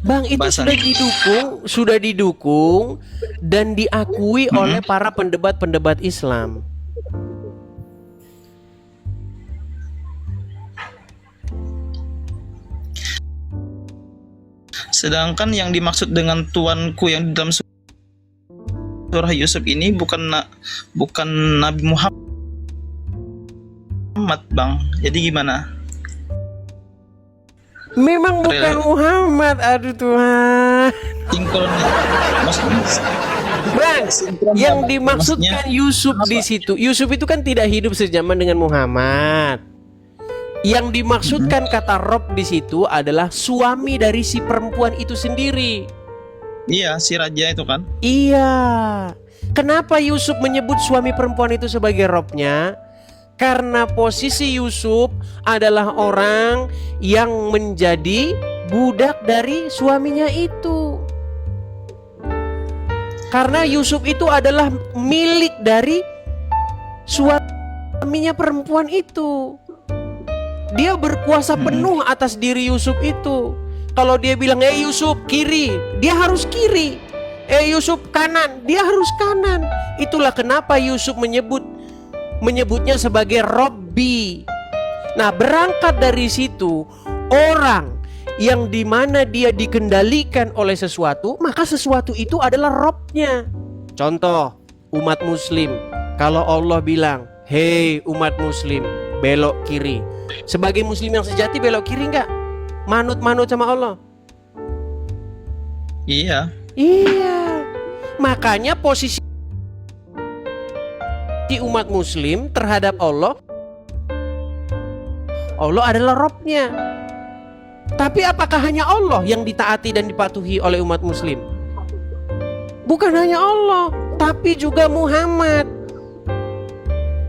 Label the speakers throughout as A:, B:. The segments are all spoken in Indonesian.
A: Bang, itu sudah didukung dan diakui oleh para pendebat-pendebat Islam.
B: Sedangkan yang dimaksud dengan tuanku yang di dalam surah Yusuf ini bukan Nabi Muhammad, Bang. Jadi gimana?
A: Memang bukan Muhammad, aduh Tuhan. Bang, yang dimaksudkan Yusuf di situ, Yusuf itu kan tidak hidup sejaman dengan Muhammad. Yang dimaksudkan kata Rob di situ adalah suami dari si perempuan itu sendiri.
B: Iya, si raja itu kan.
A: Iya. Kenapa Yusuf menyebut suami perempuan itu sebagai Robnya? Karena posisi Yusuf adalah orang yang menjadi budak dari suaminya itu. Karena Yusuf itu adalah milik dari suaminya perempuan itu. Dia berkuasa penuh atas diri Yusuf itu. Kalau dia bilang, Yusuf kiri, dia harus kiri. Yusuf kanan, dia harus kanan. Itulah kenapa Yusuf menyebutnya sebagai Robbi. Nah, berangkat dari situ, orang yang dimana dia dikendalikan oleh sesuatu, maka sesuatu itu adalah Robnya. Contoh, umat muslim. Kalau Allah bilang, hei umat muslim, belok kiri. Sebagai muslim yang sejati, belok kiri enggak? Manut-manut sama Allah?
B: Iya.
A: Iya. Makanya posisi di umat muslim terhadap Allah adalah Robnya. Tapi apakah hanya Allah yang ditaati dan dipatuhi oleh umat muslim? Bukan hanya Allah, tapi juga Muhammad.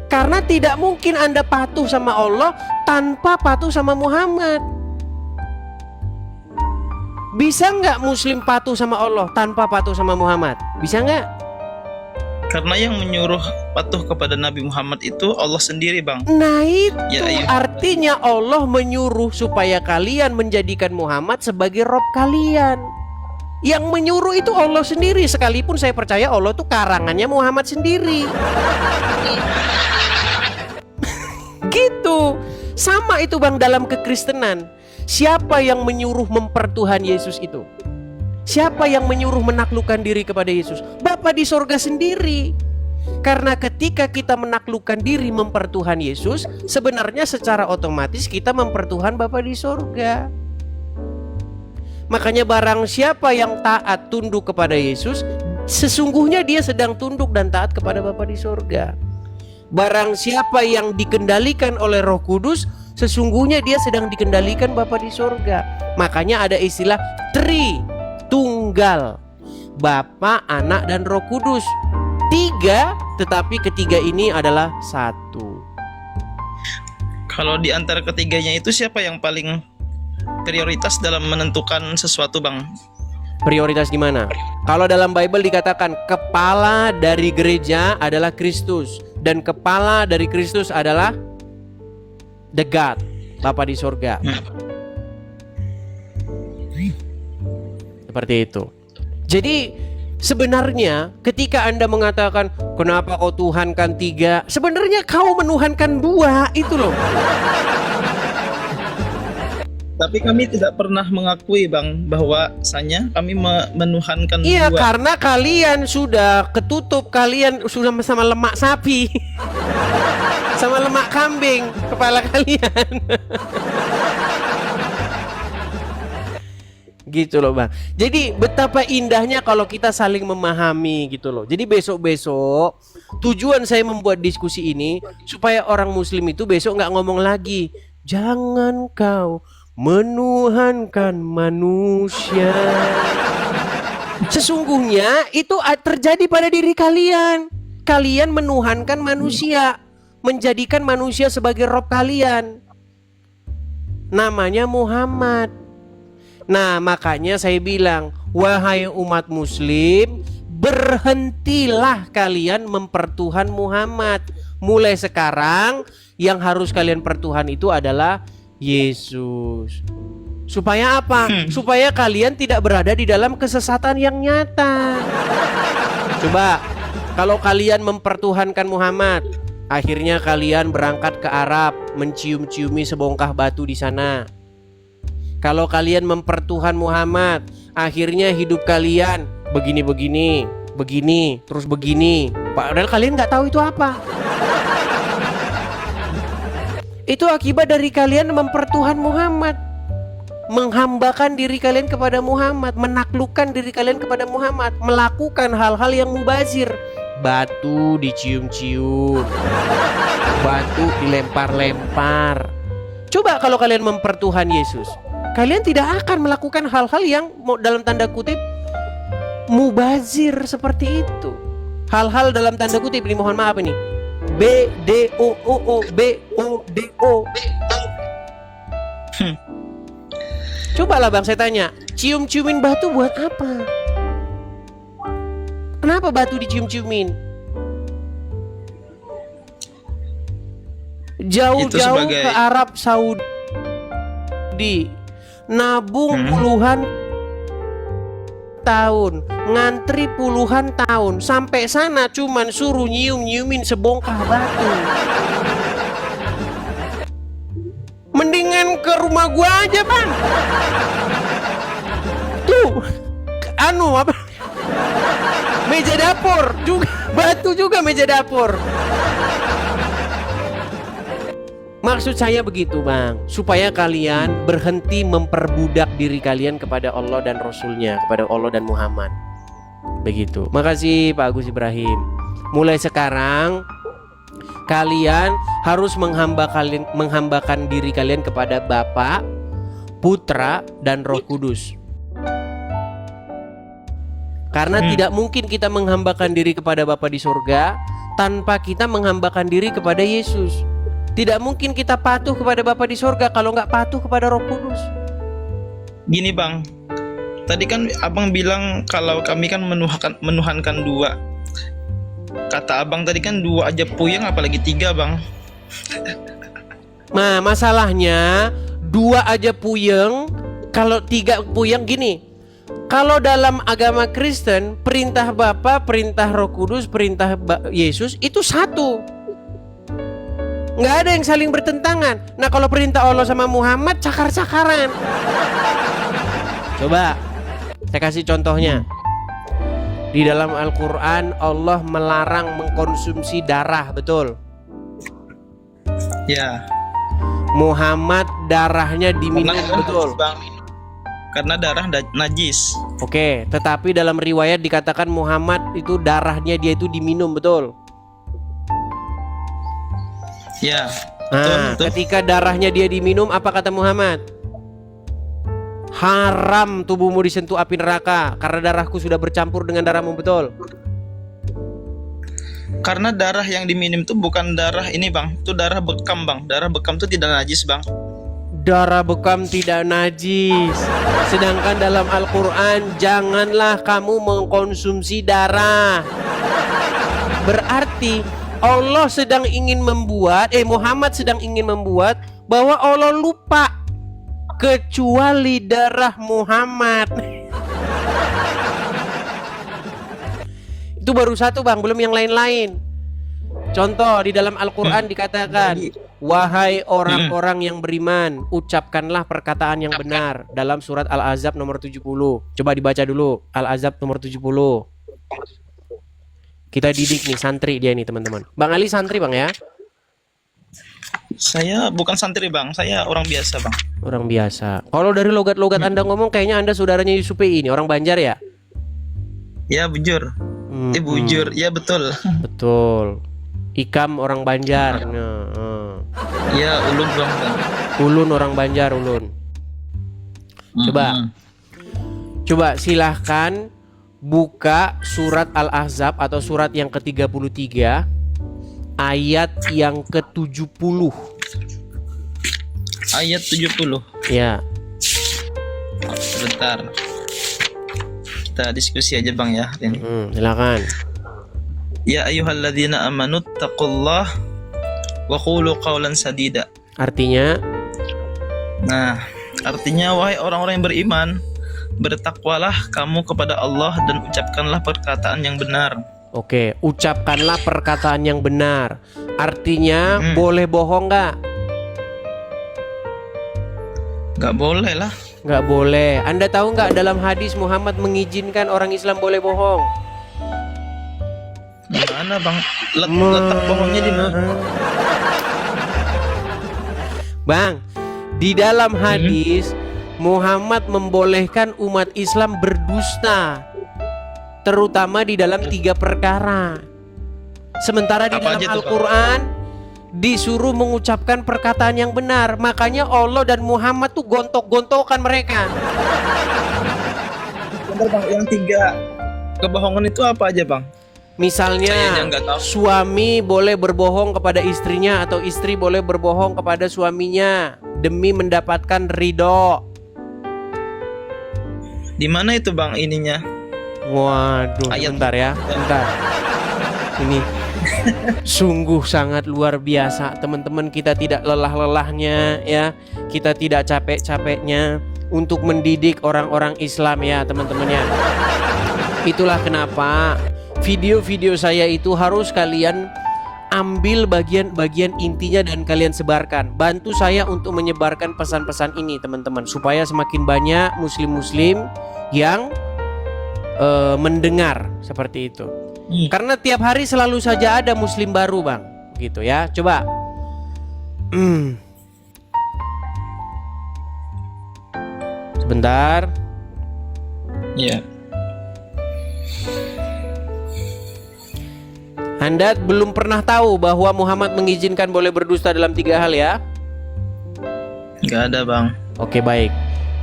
A: Karena tidak mungkin Anda patuh sama Allah tanpa patuh sama Muhammad. Bisa nggak muslim patuh sama Allah tanpa patuh sama Muhammad? Bisa nggak?
B: Karena yang menyuruh patuh kepada Nabi Muhammad itu Allah sendiri, Bang.
A: Nah itu artinya Allah menyuruh supaya kalian menjadikan Muhammad sebagai Rob kalian. Yang menyuruh itu Allah sendiri. Sekalipun saya percaya Allah itu karangannya Muhammad sendiri. Gitu. Sama itu Bang dalam kekristenan. Siapa yang menyuruh mempertuhan Yesus itu? Siapa yang menyuruh menaklukkan diri kepada Yesus? Bapa di sorga sendiri. Karena ketika kita menaklukkan diri mempertuhan Yesus, sebenarnya secara otomatis kita mempertuhan Bapa di sorga. Makanya barang siapa yang taat tunduk kepada Yesus, sesungguhnya dia sedang tunduk dan taat kepada Bapa di sorga. Barang siapa yang dikendalikan oleh Roh Kudus, sesungguhnya dia sedang dikendalikan Bapa di sorga. Makanya ada istilah Tunggal, Bapa, Anak, dan Roh Kudus. Tiga, tetapi ketiga ini adalah satu.
B: Kalau di antara ketiganya itu siapa yang paling prioritas dalam menentukan sesuatu, Bang?
A: Prioritas gimana? Kalau dalam Bible dikatakan kepala dari gereja adalah Kristus, dan kepala dari Kristus adalah the God, Bapa di sorga. Seperti itu. Jadi sebenarnya ketika Anda mengatakan kenapa kau tuhankan tiga, sebenarnya kau menuhankan dua, itu loh.
B: Tapi kami tidak pernah mengakui, Bang, bahwasanya kami menuhankan dua.
A: Iya, karena kalian sudah ketutup, kalian sudah sama lemak sapi. Sama lemak kambing kepala kalian. Gitu loh Bang. Jadi betapa indahnya kalau kita saling memahami gitu loh. Jadi besok-besok tujuan saya membuat diskusi ini supaya orang muslim itu besok nggak ngomong lagi, jangan kau menuhankan manusia. Sesungguhnya itu terjadi pada diri kalian. Kalian menuhankan manusia, menjadikan manusia sebagai Rob kalian. Namanya Muhammad. Nah, makanya saya bilang, wahai umat muslim, berhentilah kalian mempertuhan Muhammad. Mulai sekarang yang harus kalian pertuhan itu adalah Yesus. Supaya apa? Supaya kalian tidak berada di dalam kesesatan yang nyata. Coba, kalau kalian mempertuhankan Muhammad, akhirnya kalian berangkat ke Arab, mencium-ciumi sebongkah batu di sana. Kalau kalian mempertuhan Muhammad, akhirnya hidup kalian begini, terus begini. Padahal kalian nggak tahu itu apa. Itu akibat dari kalian mempertuhan Muhammad, menghambakan diri kalian kepada Muhammad, menaklukkan diri kalian kepada Muhammad, melakukan hal-hal yang mubazir. Batu dicium-cium, batu dilempar-lempar. Coba kalau kalian mempertuhan Yesus, kalian tidak akan melakukan hal-hal yang dalam tanda kutip mubazir seperti itu. Hal-hal dalam tanda kutip ini, mohon maaf ini, BDOOO. Cobalah bang, saya tanya, cium-ciumin batu buat apa? Kenapa batu dicium-ciumin? Jauh-jauh ke Arab Saudi, nabung puluhan tahun, ngantri puluhan tahun, sampai sana cuman suruh nyium-nyiumin sebongkah batu. Mendingan ke rumah gua aja bang. Tuh, apa? Meja dapur juga, batu juga meja dapur. Maksud saya begitu bang, supaya kalian berhenti memperbudak diri kalian kepada Allah dan Rasulnya, kepada Allah dan Muhammad. Begitu. Makasih Pak Agus Ibrahim. Mulai sekarang kalian harus menghambakan diri kalian kepada Bapa, Putra, dan Roh Kudus. Karena tidak mungkin kita menghambakan diri kepada Bapa di surga tanpa kita menghambakan diri kepada Yesus. Tidak mungkin kita patuh kepada Bapa di surga kalau nggak patuh kepada Roh Kudus.
B: Gini bang, tadi kan abang bilang kalau kami kan menuhankan dua. Kata abang tadi kan dua aja puyeng, apalagi tiga bang.
A: Nah masalahnya dua aja puyeng, kalau tiga puyeng gini. Kalau dalam agama Kristen, perintah Bapa, perintah Roh Kudus, perintah Yesus itu satu. Nggak ada yang saling bertentangan. Nah kalau perintah Allah sama Muhammad cakar-cakaran. Coba saya kasih contohnya. Di dalam Al-Quran Allah melarang mengkonsumsi darah, betul?
B: Ya.
A: Muhammad darahnya diminum, betul?
B: Bang. Karena darah najis.
A: Oke, tetapi dalam riwayat dikatakan Muhammad itu darahnya dia itu diminum, betul?
B: Ya.
A: Nah,
B: betul.
A: ketika darahnya dia diminum, apa kata Muhammad? Haram tubuhmu disentuh api neraka karena darahku sudah bercampur dengan darahmu, betul?
B: Karena darah yang diminum itu bukan darah ini bang, itu darah bekam bang. Darah bekam itu tidak najis bang.
A: Darah bekam tidak najis. Sedangkan dalam Al-Quran, janganlah kamu mengkonsumsi darah. Berarti Allah sedang ingin membuat, Muhammad sedang ingin membuat bahwa Allah lupa kecuali darah Muhammad. Itu baru satu bang, belum yang lain-lain. Contoh di dalam Al-Quran dikatakan, wahai orang-orang yang beriman, ucapkanlah perkataan yang benar. Dalam surat Al-Ahzab nomor 70. Coba dibaca dulu Al-Ahzab nomor 70. Kita didik nih, santri dia nih teman-teman. Bang Ali santri bang ya?
B: Saya bukan santri bang, saya orang biasa bang.
A: Orang biasa. Kalau dari logat-logat Anda ngomong, kayaknya Anda saudaranya Yusuf PI ini, orang Banjar ya?
B: Ya bujur. Bujur, ya betul.
A: Betul. Ikam orang Banjar.
B: Ya ulun bang.
A: Ulun orang Banjar, ulun. Coba silahkan buka surat Al-Ahzab atau surat yang ke-33 ayat yang ke-70.
B: Ayat 70.
A: Ya.
B: Sebentar. Kita diskusi aja bang ya.
A: Silakan.
B: Ya ayyuhalladzina amanu taqullaha wa qulu qawlan sadida.
A: Artinya?
B: Nah, Artinya, wahai orang-orang yang beriman, bertakwalah kamu kepada Allah dan ucapkanlah perkataan yang benar.
A: Oke, ucapkanlah perkataan yang benar. Artinya boleh bohong nggak?
B: Gak boleh lah.
A: Nggak boleh. Anda tahu nggak dalam hadis Muhammad mengizinkan orang Islam boleh bohong?
B: Mana bang? Letak bohongnya di mana?
A: Bang, di dalam hadis Muhammad membolehkan umat Islam berdusta, terutama di dalam 3 perkara. Sementara di
B: Apa
A: dalam
B: aja tuh,
A: Al-Quran disuruh mengucapkan perkataan yang benar. Makanya Allah dan Muhammad tuh gontok-gontokan mereka.
B: Bentar bang, yang 3 kebohongan itu apa aja bang?
A: Misalnya
B: Kayaknya nggak tahu.
A: suami boleh berbohong kepada istrinya atau istri boleh berbohong kepada suaminya demi mendapatkan ridho.
B: Di mana itu bang ininya?
A: Waduh,
B: Ayat.
A: bentar ya, bentar. Ini sungguh sangat luar biasa, teman-teman. Kita tidak lelah-lelahnya ya, kita tidak capek-capeknya untuk mendidik orang-orang Islam ya, teman-temannya. Itulah kenapa video-video saya itu harus kalian ambil bagian-bagian intinya dan kalian sebarkan. Bantu saya untuk menyebarkan pesan-pesan ini, teman-teman, supaya semakin banyak muslim-muslim yang mendengar seperti itu. Karena tiap hari selalu saja ada muslim baru, bang, gitu ya. Coba sebentar.
B: Iya.
A: Anda belum pernah tahu bahwa Muhammad mengizinkan boleh berdusta dalam 3 hal ya?
B: Gak ada bang.
A: Oke, baik.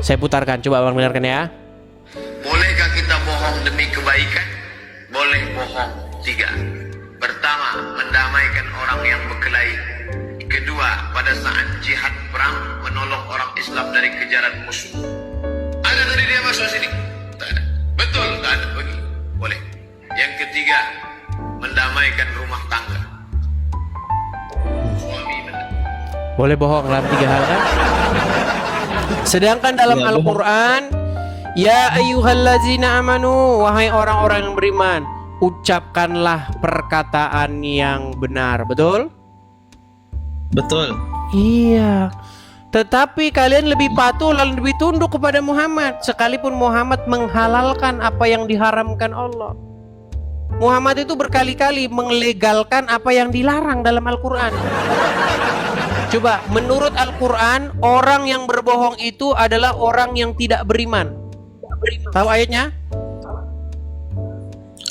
A: Saya putarkan, coba bang dengarkan ya.
C: Bolehkah kita bohong demi kebaikan? Boleh bohong 3. Pertama, mendamaikan orang yang berkelahi. Kedua, pada saat jihad perang menolong orang Islam dari kejaran musuh. Ada tadi dia masuk sini? Tak ada. Betul, tak ada. Pergi. Boleh. Yang ketiga, mendamaikan rumah tangga. Suami
A: Boleh bohong dalam 3 hal kan? Sedangkan dalam
B: Ya,
A: Al-Quran, ya ayyuhallazina amanu, wahai orang-orang yang beriman, ucapkanlah perkataan yang benar. Betul?
B: Betul.
A: Iya. Tetapi kalian lebih patuh dan lebih tunduk kepada Muhammad, sekalipun Muhammad menghalalkan apa yang diharamkan Allah. Muhammad itu berkali-kali melegalkan apa yang dilarang dalam Al-Quran. Coba, menurut Al-Quran, orang yang berbohong itu adalah orang yang tidak beriman. Tahu ayatnya?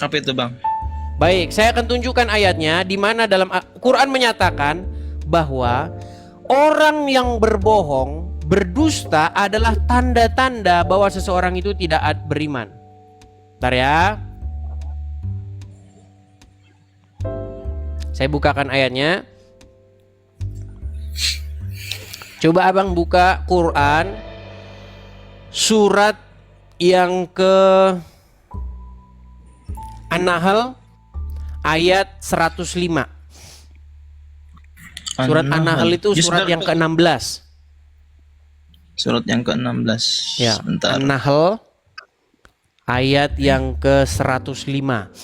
B: Apa itu bang?
A: Baik, saya akan tunjukkan ayatnya, di mana dalam Quran menyatakan bahwa orang yang berbohong, berdusta adalah tanda-tanda bahwa seseorang itu tidak beriman. Bentar ya. Saya bukakan ayatnya. Coba abang buka Quran surat yang ke An-Nahl ayat 105. Surat An-Nahl itu surat yang ke-16.
B: Surat yang ke-16.
A: Ya,
B: Sebentar.
A: An-Nahl ayat yang ke-105.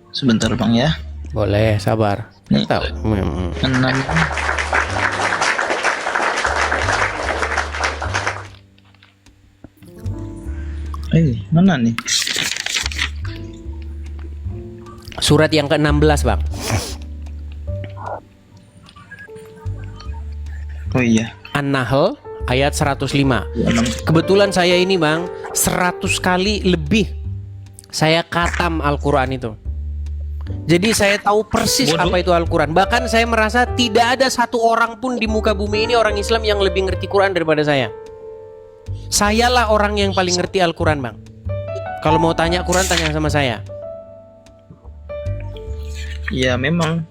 B: Sebentar bang ya.
A: Boleh, sabar.
B: Nih.
A: Tahu.
B: 6. Mana nih?
A: Surat yang ke-16, Bang.
B: Oh iya.
A: An-Nahl ayat 105. Kebetulan saya ini, Bang, 100 kali lebih saya khatam Al-Quran itu. Jadi saya tahu persis
B: Waduh.
A: apa itu Al-Quran. Bahkan saya merasa tidak ada satu orang pun di muka bumi ini orang Islam yang lebih ngerti Quran daripada saya. Sayalah orang yang paling ngerti Al-Quran, Bang. Kalau mau tanya Quran, tanya sama saya.
B: Iya memang.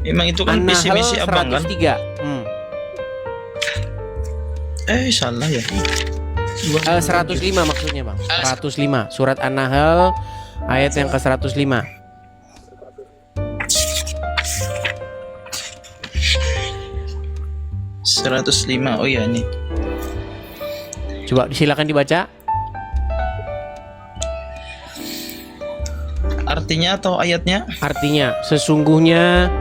B: Memang itu kan visi
A: An-Nahl
B: misi abang kan?
A: 103.
B: Salah ya.
A: 105 maksudnya, Bang. 105. Surat An-Nahl ayat yang ke-105.
B: 105. Oh iya nih.
A: Coba silakan dibaca.
B: Artinya atau ayatnya?
A: Artinya, sesungguhnya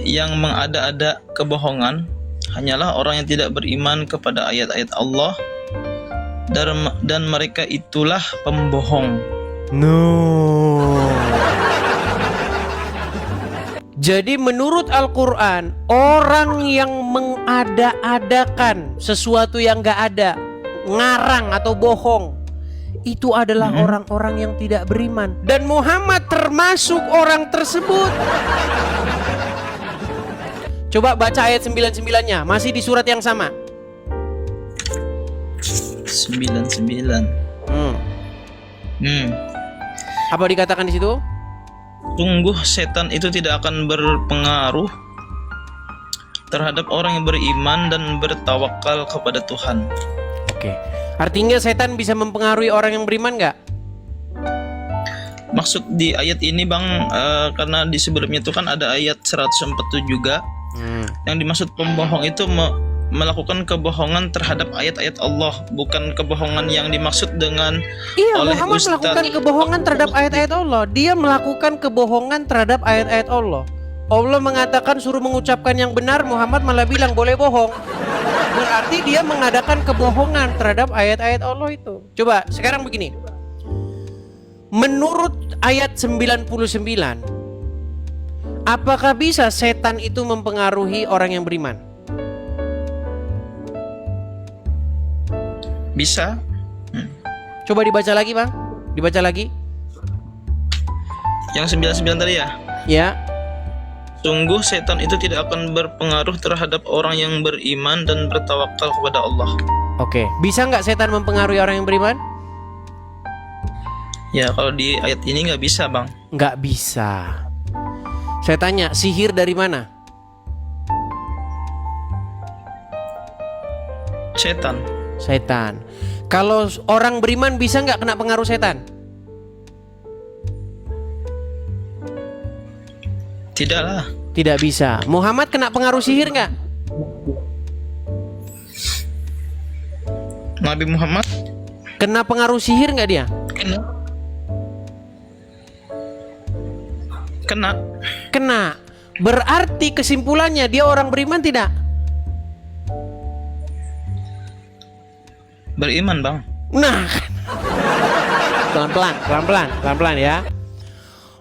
A: yang mengada-ada kebohongan hanyalah orang yang tidak beriman kepada ayat-ayat Allah, dan mereka itulah pembohong. No. Jadi menurut Al-Quran, orang yang mengada-adakan sesuatu yang gak ada, ngarang atau bohong, itu adalah orang-orang yang tidak beriman. Dan Muhammad termasuk orang tersebut. Coba baca ayat 99-nya, masih di surat yang sama.
B: 99.
A: Apa dikatakan di situ?
B: Sungguh setan itu tidak akan berpengaruh terhadap orang yang beriman dan bertawakal kepada Tuhan.
A: Oke. Artinya setan bisa mempengaruhi orang yang beriman nggak?
B: Maksud di ayat ini Bang, karena di sebelumnya itu kan ada ayat 147 juga. Yang dimaksud pembohong itu melakukan kebohongan terhadap ayat-ayat Allah, bukan kebohongan yang dimaksud dengan oleh
A: Muhammad
B: Ustadz.
A: melakukan kebohongan terhadap ayat-ayat Allah. Dia melakukan kebohongan terhadap ayat-ayat Allah. Allah mengatakan suruh mengucapkan yang benar, Muhammad malah bilang boleh bohong. Berarti dia mengadakan kebohongan terhadap ayat-ayat Allah itu. Coba sekarang begini. Menurut ayat 99, apakah bisa setan itu mempengaruhi orang yang beriman?
B: Bisa.
A: Coba dibaca lagi, Bang. Dibaca lagi.
B: Yang 99 tadi ya.
A: Ya.
B: Sungguh setan itu tidak akan berpengaruh terhadap orang yang beriman dan bertawakal kepada Allah.
A: Oke. Bisa nggak setan mempengaruhi orang yang beriman?
B: Ya, kalau di ayat ini nggak bisa, Bang.
A: Nggak bisa. Saya tanya, sihir dari mana?
B: Setan.
A: Setan. Kalau orang beriman bisa nggak kena pengaruh setan?
B: Tidaklah.
A: Tidak bisa. Muhammad kena pengaruh sihir nggak?
B: Nabi Muhammad
A: Kena pengaruh sihir nggak dia?
B: kena.
A: Kena. Berarti kesimpulannya dia orang beriman tidak?
B: Beriman, Bang.
A: Nah, pelan-pelan ya.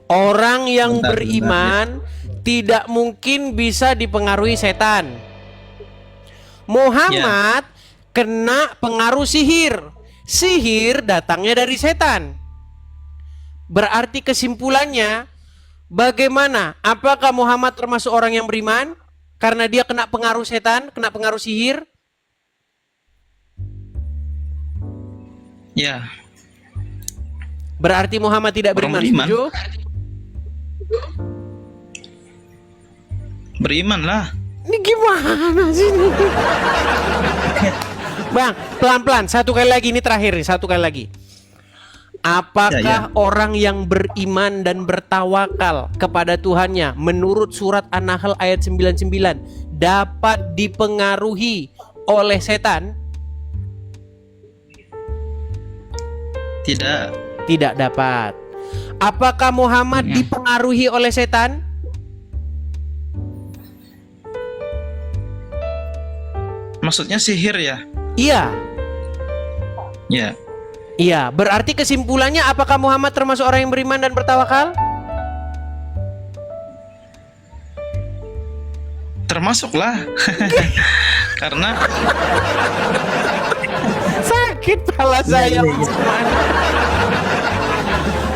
A: Orang yang
B: Bentar,
A: beriman tidak mungkin bisa dipengaruhi setan. Muhammad kena pengaruh sihir. Sihir datangnya dari setan. Berarti kesimpulannya bagaimana? Apakah Muhammad termasuk orang yang beriman karena dia kena pengaruh setan, kena pengaruh sihir?
B: Ya.
A: Berarti Muhammad tidak beriman.
B: Beriman.
A: Setuju?
B: Beriman lah.
A: Ini gimana sih ini? Bang, pelan-pelan. Satu kali lagi, ini terakhir nih. Satu kali lagi. Apakah orang yang beriman dan bertawakal kepada Tuhannya menurut surat An-Nahl ayat 99 dapat dipengaruhi oleh setan?
B: Tidak.
A: Tidak dapat. Apakah Muhammad dipengaruhi oleh setan?
B: Maksudnya sihir ya?
A: Iya.
B: Ya.
A: Iya, berarti kesimpulannya apakah Muhammad termasuk orang yang beriman dan bertawakal?
B: Termasuklah. Karena
A: sakit kepala saya.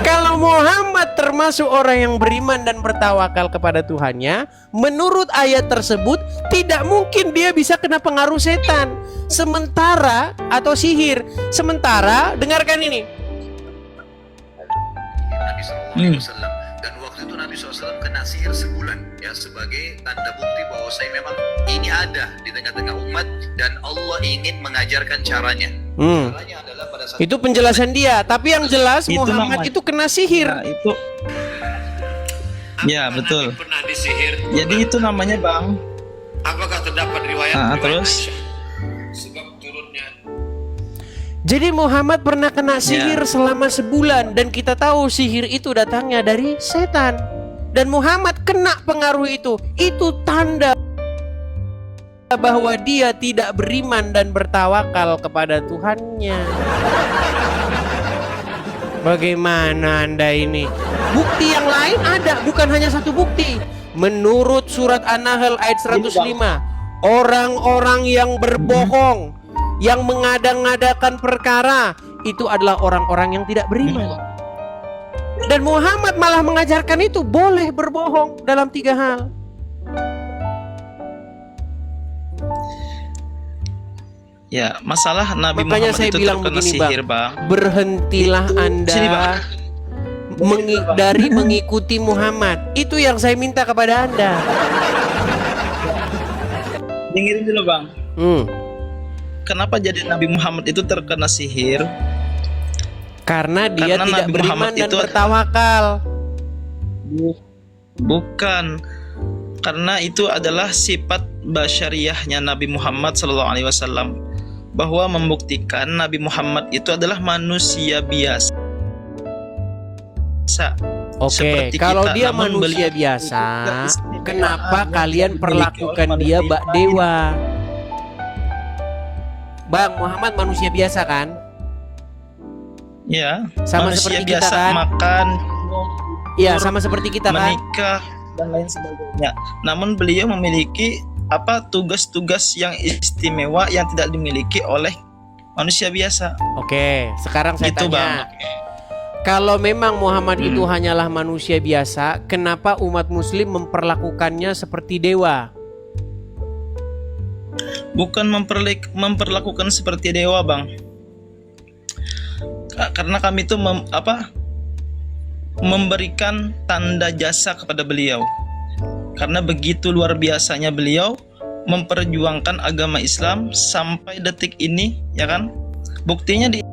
A: Kalau Muhammad termasuk orang yang beriman dan bertawakal kepada Tuhannya, menurut ayat tersebut tidak mungkin dia bisa kena pengaruh setan. Sementara atau sihir. Sementara dengarkan ini.
C: Nabi SAW dan waktu itu Nabi SAW kena sihir sebulan ya sebagai tanda bukti bahwa saya memang ini ada di tengah-tengah umat dan Allah ingin mengajarkan caranya. Caranya adalah pada saat
A: Itu penjelasan dia. Tapi yang jelas
B: Itu
A: Muhammad
B: namanya.
A: itu kena sihir.
B: itu. Ya, betul.
C: Nabi pernah disihir?
B: Jadi itu namanya Bang.
C: Apakah terdapat riwayat?
B: Terus?
C: Sebab turunnya.
A: Jadi Muhammad pernah kena sihir selama sebulan, dan kita tahu sihir itu datangnya dari setan. Dan Muhammad kena pengaruh itu. Itu tanda bahwa dia tidak beriman dan bertawakal kepada Tuhannya. Bagaimana Anda ini? Bukti yang lain ada, bukan hanya satu bukti. Menurut surat An-Nahl ayat 105, orang-orang yang berbohong, yang mengadang-adakan perkara, itu adalah orang-orang yang tidak beriman. Dan Muhammad malah mengajarkan itu boleh berbohong dalam 3 hal.
B: Ya, masalah Nabi
A: Makanya
B: Muhammad
A: saya
B: itu
A: bilang
B: terkena
A: begini,
B: sihir,
A: Bang.
B: Bang.
A: Berhentilah Anda
B: Sini, Bang.
A: dari mengikuti Muhammad. Itu yang saya minta kepada Anda.
B: Dengerin dulu, Bang. Kenapa jadi Nabi Muhammad itu terkena sihir?
A: Karena dia
B: Karena
A: tidak
B: Nabi
A: beriman
B: Muhammad
A: dan
B: itu
A: bertawakal.
B: Bukan. Karena itu adalah sifat basyariahnya Nabi Muhammad SAW, bahwa membuktikan Nabi Muhammad itu adalah manusia biasa.
A: Oke,
B: Seperti
A: kalau
B: kita,
A: dia
B: namun
A: manusia
B: beliau
A: biasa,
B: keistimewaan
A: kenapa
B: yang
A: kalian
B: dimiliki
A: perlakukan
B: oleh
A: dia
B: manusia
A: bak
B: lain.
A: dewa? Bang, Muhammad manusia biasa kan?
B: Ya,
A: Sama
B: manusia
A: seperti kita,
B: biasa,
A: kan?
B: makan,
A: Iya, sama seperti kita kan?
B: menikah dan lain sebagainya. Namun beliau memiliki tugas-tugas yang istimewa yang tidak dimiliki oleh manusia biasa.
A: Oke, sekarang saya
B: Gitu,
A: tanya.
B: Bang.
A: Kalau memang Muhammad itu hanyalah manusia biasa, kenapa umat muslim memperlakukannya seperti dewa?
B: Bukan memperlakukan seperti dewa, Bang. Karena kami itu memberikan tanda jasa kepada beliau. Karena begitu luar biasanya beliau memperjuangkan agama Islam sampai detik ini, ya kan? Buktinya di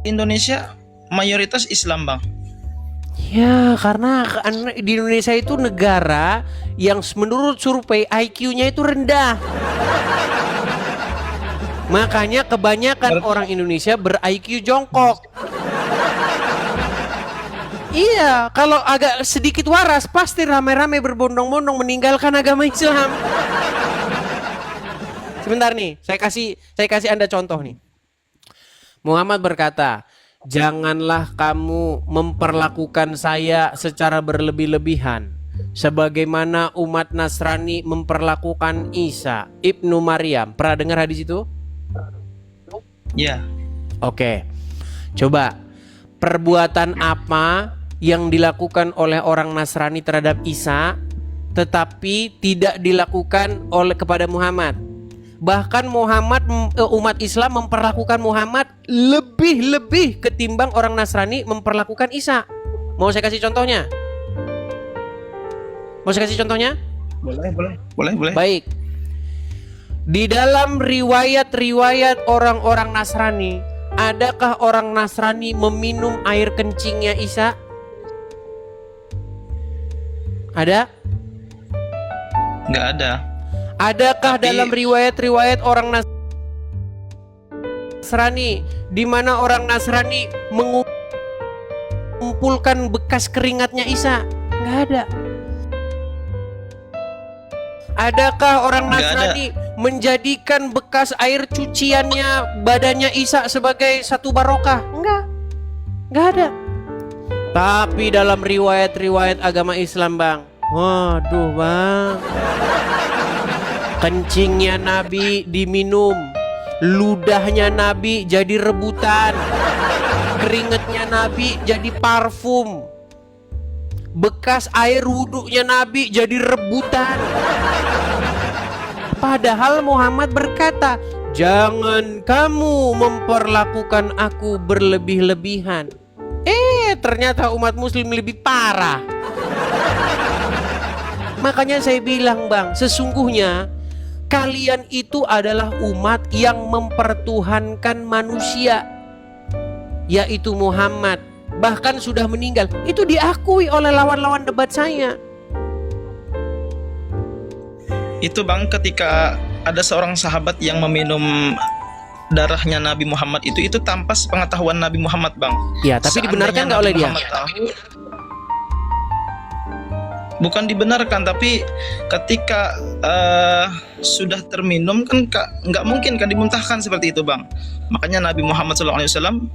B: Indonesia mayoritas Islam, Bang.
A: Ya, karena di Indonesia itu negara yang menurut survei IQ-nya itu rendah. Makanya kebanyakan orang Indonesia ber-IQ jongkok. Iya, kalau agak sedikit waras pasti rame-rame berbondong-bondong meninggalkan agama Islam. Sebentar nih, saya kasih Anda contoh nih. Muhammad berkata, "Janganlah kamu memperlakukan saya secara berlebih-lebihan, sebagaimana umat Nasrani memperlakukan Isa ibnu Maryam." Pernah dengar hadis itu?
B: Ya.
A: Oke. Coba, perbuatan apa yang dilakukan oleh orang Nasrani terhadap Isa tetapi tidak dilakukan kepada Muhammad? Bahkan umat Islam memperlakukan Muhammad lebih ketimbang orang Nasrani memperlakukan Isa. Mau saya kasih contohnya?
B: Boleh.
A: Baik. Di dalam riwayat-riwayat orang-orang Nasrani, adakah orang Nasrani meminum air kencingnya Isa? Ada?
B: Nggak ada.
A: Adakah dalam riwayat-riwayat orang Nasrani di mana orang Nasrani mengumpulkan bekas keringatnya Isa? Nggak ada. Adakah orang Nasrani menjadikan bekas air cuciannya badannya Isa sebagai satu barokah? Nggak ada. Tapi dalam riwayat-riwayat agama Islam, Bang, waduh, Bang, kencingnya Nabi diminum, ludahnya Nabi jadi rebutan, keringetnya Nabi jadi parfum, bekas air wudhunya Nabi jadi rebutan. Padahal Muhammad berkata, "Jangan kamu memperlakukan aku berlebih-lebihan." Ternyata umat muslim lebih parah. Makanya saya bilang, Bang, sesungguhnya kalian itu adalah umat yang mempertuhankan manusia, yaitu Muhammad, bahkan sudah meninggal. Itu diakui oleh lawan-lawan debat saya.
B: Itu Bang, ketika ada seorang sahabat yang meminum darahnya Nabi Muhammad itu tanpa sepengetahuan Nabi Muhammad Bang.
A: Ya, tapi dibenarkan nggak oleh dia?
B: Tahu, bukan dibenarkan, tapi ketika sudah terminum kan nggak mungkin kan dimuntahkan seperti itu Bang. Makanya Nabi Muhammad SAW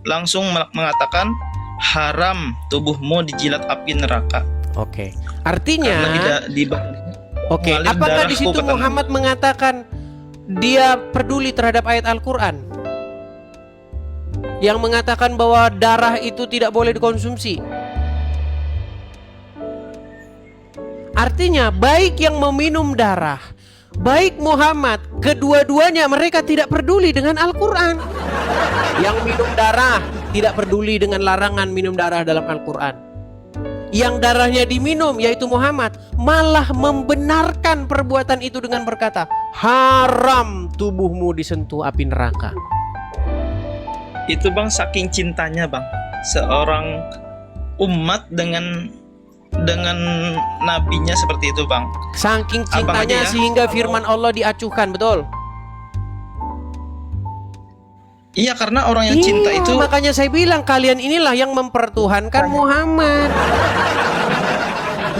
B: langsung mengatakan haram tubuhmu dijilat api neraka.
A: Oke. Artinya
B: Karena tidak
A: oke,
B: mengalir
A: apakah di
B: darahku,
A: situ
B: kata
A: Muhammad mengatakan dia peduli terhadap ayat Al-Qur'an yang mengatakan bahwa darah itu tidak boleh dikonsumsi? Artinya baik yang meminum darah, baik Muhammad, kedua-duanya mereka tidak peduli dengan Al-Qur'an. Yang minum darah tidak peduli dengan larangan minum darah dalam Al-Qur'an. Yang darahnya diminum yaitu Muhammad malah membenarkan perbuatan itu dengan berkata, haram tubuhmu disentuh api neraka.
B: Itu Bang, saking cintanya Bang seorang umat dengan nabinya seperti itu Bang.
A: Saking
B: Abang aja
A: cintanya
B: ya,
A: sehingga firman Allah diacuhkan, betul?
B: Iya, karena orang yang cinta itu
A: makanya saya bilang kalian inilah yang mempertuhankan Muhammad.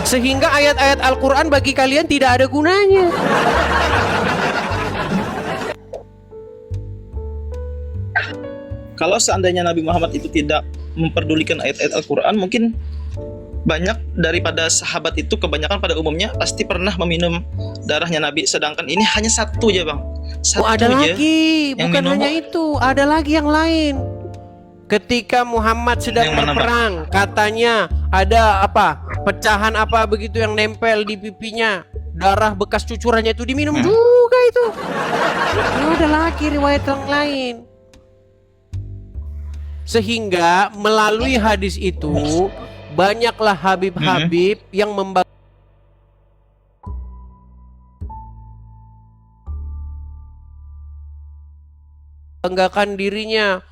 A: Sehingga ayat-ayat Al-Qur'an bagi kalian tidak ada gunanya.
B: kalau seandainya Nabi Muhammad itu tidak memperdulikan ayat-ayat Al-Qur'an, mungkin banyak daripada sahabat itu, kebanyakan pada umumnya pasti pernah meminum darahnya Nabi. Sedangkan ini hanya satu aja Bang. Satu
A: ada
B: aja
A: lagi,
B: yang
A: bukan
B: minum.
A: hanya itu, ada lagi yang lain. Ketika Muhammad sedang
B: Yang mana, Bang?
A: berperang, katanya ada pecahan begitu yang nempel di pipinya, darah bekas cucurannya itu diminum juga itu. Ada lagi riwayat yang lain. Sehingga melalui hadis itu banyaklah Habib-habib yang membanggakan dirinya.